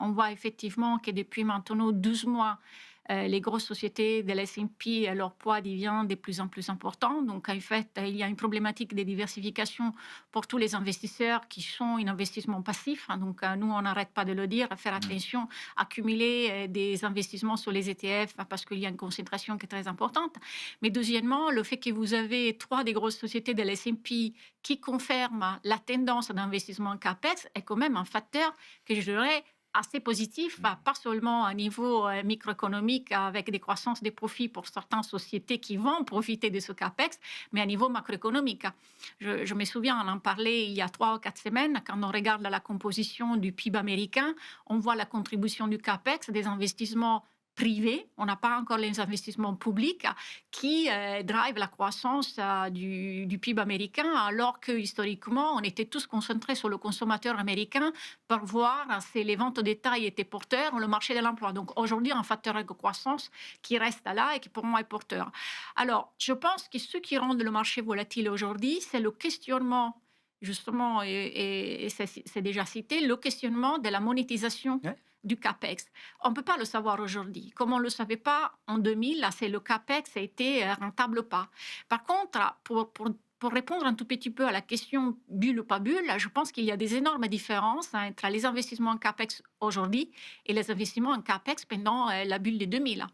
On voit effectivement que depuis maintenant 12 mois, les grosses sociétés de l'S&P, leur poids devient de plus en plus important. Donc, en fait, il y a une problématique de diversification pour tous les investisseurs qui sont un investissement passif. Donc, nous, on n'arrête pas de le dire, faire Mmh. attention à cumuler des investissements sur les ETF parce qu'il y a une concentration qui est très importante. Mais deuxièmement, le fait que vous avez 3 des grosses sociétés de l'S&P qui confirment la tendance d'investissement en CAPEX est quand même un facteur que je dirais assez positif, Mmh. pas seulement à niveau microéconomique avec des croissances des profits pour certaines sociétés qui vont profiter de ce CAPEX, mais à niveau macroéconomique. Je me souviens, on en parlait il y a 3 ou 4 semaines, quand on regarde la composition du PIB américain, on voit la contribution du CAPEX, des investissements privés, on n'a pas encore les investissements publics qui drive la croissance du PIB américain, alors que historiquement, on était tous concentrés sur le consommateur américain pour voir si les ventes au détail étaient porteurs ou le marché de l'emploi. Donc aujourd'hui, un facteur de croissance qui reste là et qui pour moi est porteur. Alors, je pense que ce qui rend le marché volatile aujourd'hui, c'est le questionnement justement, et c'est déjà cité, le questionnement de la monétisation Ouais. du CAPEX. On ne peut pas le savoir aujourd'hui. Comme on ne le savait pas en 2000, là, c'est le CAPEX a été rentable ou pas. Par contre, pour répondre un tout petit peu à la question bulle ou pas bulle, je pense qu'il y a des énormes différences entre les investissements en CAPEX aujourd'hui et les investissements en CAPEX pendant la bulle des 2000.